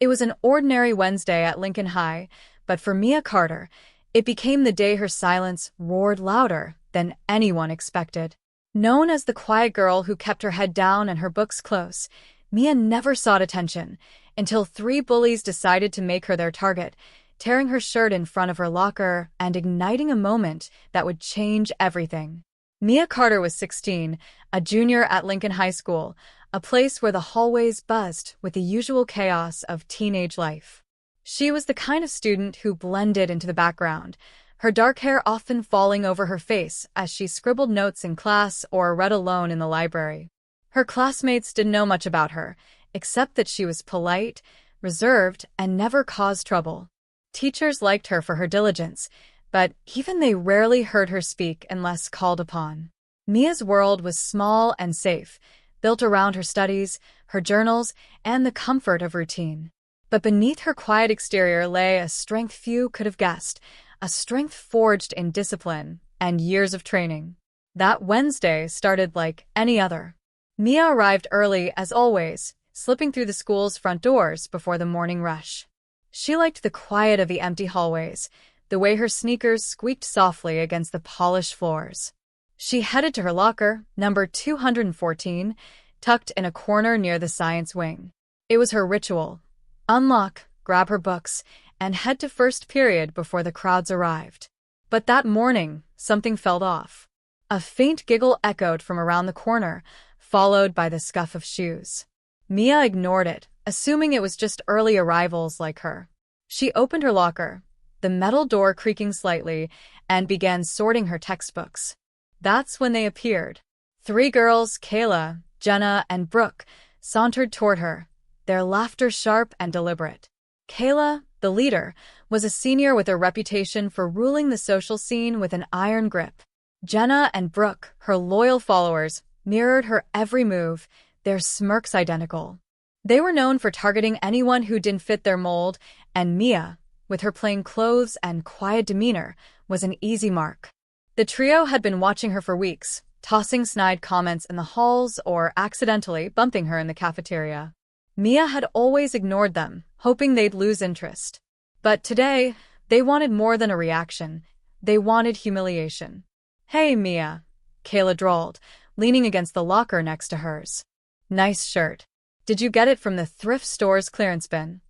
It was an ordinary Wednesday at Lincoln High, but for Mia Carter, it became the day her silence roared louder than anyone expected. Known as the quiet girl who kept her head down and her books close, Mia never sought attention until three bullies decided to make her their target, tearing her shirt in front of her locker and igniting a moment that would change everything. Mia Carter was 16, a junior at Lincoln High School, a place where the hallways buzzed with the usual chaos of teenage life. She was the kind of student who blended into the background, her dark hair often falling over her face as she scribbled notes in class or read alone in the library. Her classmates didn't know much about her, except that she was polite, reserved, and never caused trouble. Teachers liked her for her diligence, but even they rarely heard her speak unless called upon. Mia's world was small and safe, built around her studies, her journals, and the comfort of routine. But beneath her quiet exterior lay a strength few could have guessed, a strength forged in discipline and years of training. That Wednesday started like any other. Mia arrived early as always, slipping through the school's front doors before the morning rush. She liked the quiet of the empty hallways, the way her sneakers squeaked softly against the polished floors. She headed to her locker, number 214, tucked in a corner near the science wing. It was her ritual. Unlock, grab her books, and head to first period before the crowds arrived. But that morning, something felt off. A faint giggle echoed from around the corner, followed by the scuff of shoes. Mia ignored it, assuming it was just early arrivals like her. She opened her locker, the metal door creaking slightly, and began sorting her textbooks. That's when they appeared. Three girls, Kayla, Jenna, and Brooke, sauntered toward her, their laughter sharp and deliberate. Kayla, the leader, was a senior with a reputation for ruling the social scene with an iron grip. Jenna and Brooke, her loyal followers, mirrored her every move, their smirks identical. They were known for targeting anyone who didn't fit their mold, and Mia, with her plain clothes and quiet demeanor, was an easy mark. The trio had been watching her for weeks, tossing snide comments in the halls or accidentally bumping her in the cafeteria. Mia had always ignored them, hoping they'd lose interest. But today, they wanted more than a reaction. They wanted humiliation. "Hey, Mia," Kayla drawled, leaning against the locker next to hers. "Nice shirt. Did you get it from the thrift store's clearance bin?"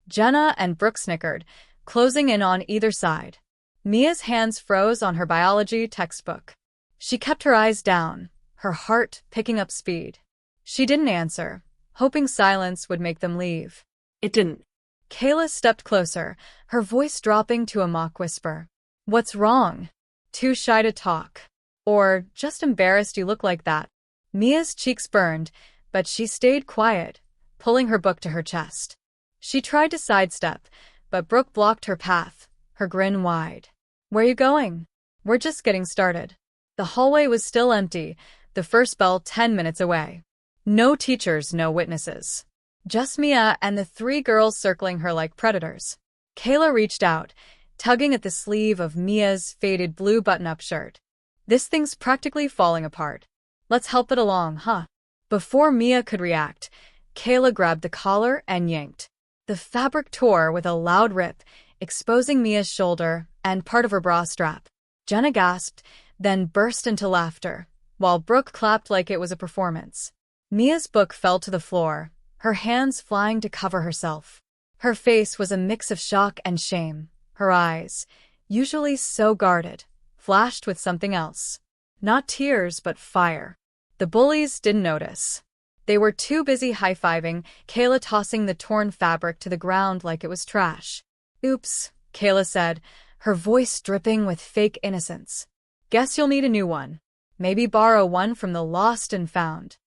Jenna and Brooke snickered, closing in on either side. Mia's hands froze on her biology textbook. She kept her eyes down, her heart picking up speed. She didn't answer, hoping silence would make them leave. It didn't. Kayla stepped closer, her voice dropping to a mock whisper. "What's wrong? Too shy to talk? Or just embarrassed you look like that?" Mia's cheeks burned, but she stayed quiet, pulling her book to her chest. She tried to sidestep, but Brooke blocked her path, her grin wide. "Where you going?" "We're just getting started." The hallway was still empty, the first bell 10 minutes away. No teachers, no witnesses. Just Mia and the three girls circling her like predators. Kayla reached out, tugging at the sleeve of Mia's faded blue button-up shirt. "This thing's practically falling apart. Let's help it along, huh?" Before Mia could react, Kayla grabbed the collar and yanked. The fabric tore with a loud rip, exposing Mia's shoulder and part of her bra strap. Jenna gasped, then burst into laughter, while Brooke clapped like it was a performance. Mia's book fell to the floor, her hands flying to cover herself. Her face was a mix of shock and shame. Her eyes, usually so guarded, flashed with something else. Not tears, but fire. The bullies didn't notice. They were too busy high-fiving, Kayla tossing the torn fabric to the ground like it was trash. "Oops," Kayla said, her voice dripping with fake innocence. "Guess you'll need a new one. Maybe borrow one from the lost and found."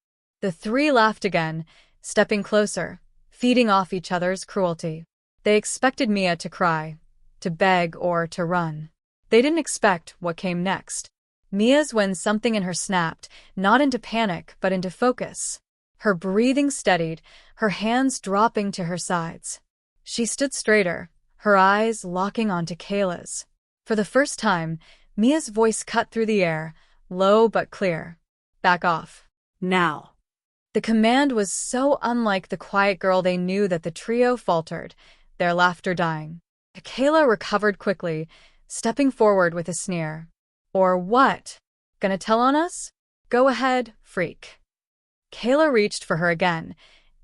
The three laughed again, stepping closer, feeding off each other's cruelty. They expected Mia to cry, to beg, or to run. They didn't expect what came next. Mia's when something in her snapped, not into panic but into focus. Her breathing steadied, her hands dropping to her sides. She stood straighter, her eyes locking onto Kayla's. For the first time, Mia's voice cut through the air, low but clear. "Back off. Now." The command was so unlike the quiet girl they knew that the trio faltered, their laughter dying. Kayla recovered quickly, stepping forward with a sneer. Or what? Gonna tell on us? Go ahead, freak. Kayla reached for her again,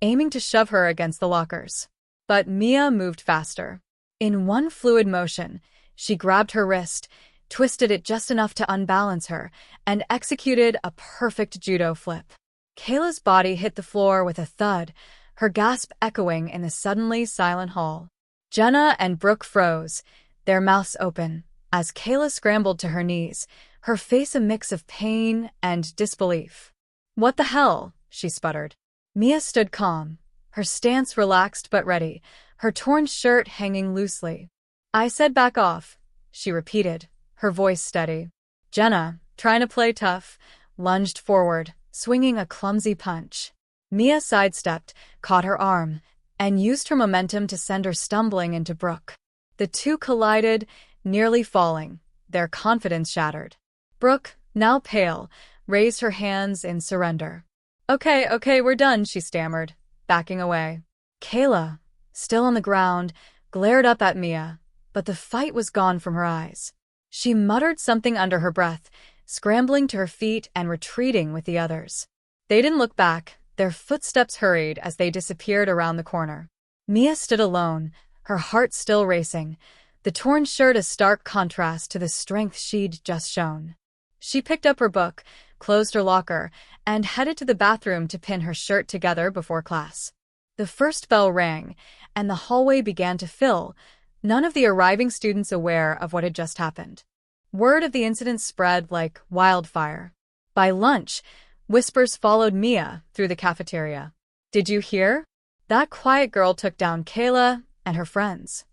aiming to shove her against the lockers. But Mia moved faster. In one fluid motion, she grabbed her wrist, twisted it just enough to unbalance her, and executed a perfect judo flip. Kayla's body hit the floor with a thud, her gasp echoing in the suddenly silent hall. Jenna and Brooke froze, their mouths open, as Kayla scrambled to her knees, her face a mix of pain and disbelief. "What the hell?" she sputtered. Mia stood calm, her stance relaxed but ready, her torn shirt hanging loosely. "I said back off," she repeated, her voice steady. Jenna, trying to play tough, lunged forward, swinging a clumsy punch. Mia sidestepped, caught her arm, and used her momentum to send her stumbling into Brooke. The two collided, nearly falling, their confidence shattered. Brooke, now pale, raised her hands in surrender. Okay, we're done," she stammered, backing away. Kayla, still on the ground, glared up at Mia, but the fight was gone from her eyes. She muttered something under her breath, scrambling to her feet and retreating with the others. They didn't look back, their footsteps hurried as they disappeared around the corner. Mia stood alone, her heart still racing, the torn shirt a stark contrast to the strength she'd just shown. She picked up her book, closed her locker, and headed to the bathroom to pin her shirt together before class. The first bell rang, and the hallway began to fill, none of the arriving students aware of what had just happened. Word of the incident spread like wildfire. By lunch, whispers followed Mia through the cafeteria. "Did you hear? That quiet girl took down Kayla and her friends."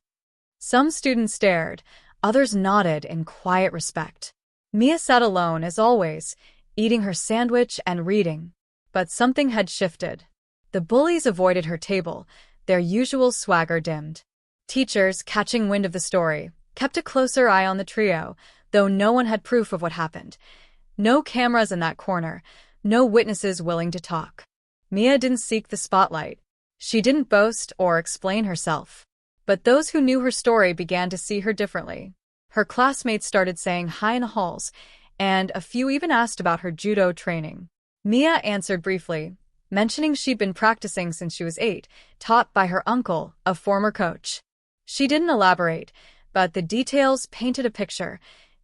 Some students stared, others nodded in quiet respect. Mia sat alone as always, eating her sandwich and reading. But something had shifted. The bullies avoided her table, their usual swagger dimmed. Teachers, catching wind of the story, kept a closer eye on the trio, though no one had proof of what happened. No cameras in that corner, no witnesses willing to talk. Mia didn't seek the spotlight. She didn't boast or explain herself. But those who knew her story began to see her differently. Her classmates started saying hi in the halls, and a few even asked about her judo training. Mia answered briefly, mentioning she'd been practicing since she was 8, taught by her uncle, a former coach. She didn't elaborate, but the details painted a picture.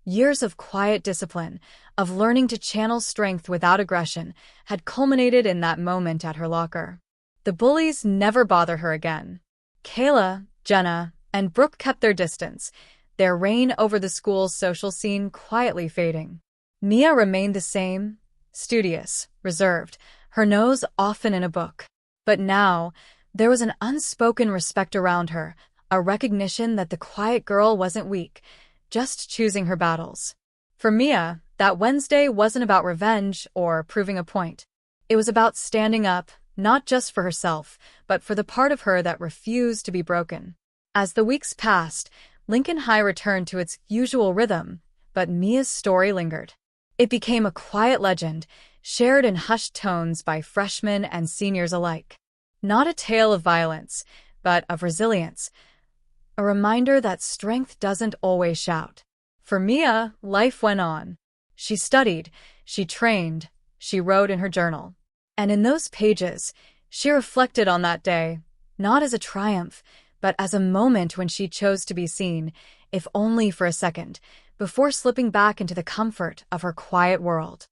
Years of quiet discipline, of learning to channel strength without aggression, had culminated in that moment at her locker. The bullies never bothered her again. Kayla, Jenna, and Brooke kept their distance, their reign over the school's social scene quietly fading. Mia remained the same, studious, reserved, her nose often in a book. But now, there was an unspoken respect around her, a recognition that the quiet girl wasn't weak, just choosing her battles. For Mia, that Wednesday wasn't about revenge or proving a point. It was about standing up, not just for herself, but for the part of her that refused to be broken. As the weeks passed, Lincoln High returned to its usual rhythm, but Mia's story lingered. It became a quiet legend, shared in hushed tones by freshmen and seniors alike. Not a tale of violence, but of resilience, a reminder that strength doesn't always shout. For Mia, life went on. She studied, she trained, she wrote in her journal. And in those pages, she reflected on that day, not as a triumph, but as a moment when she chose to be seen, if only for a second, before slipping back into the comfort of her quiet world.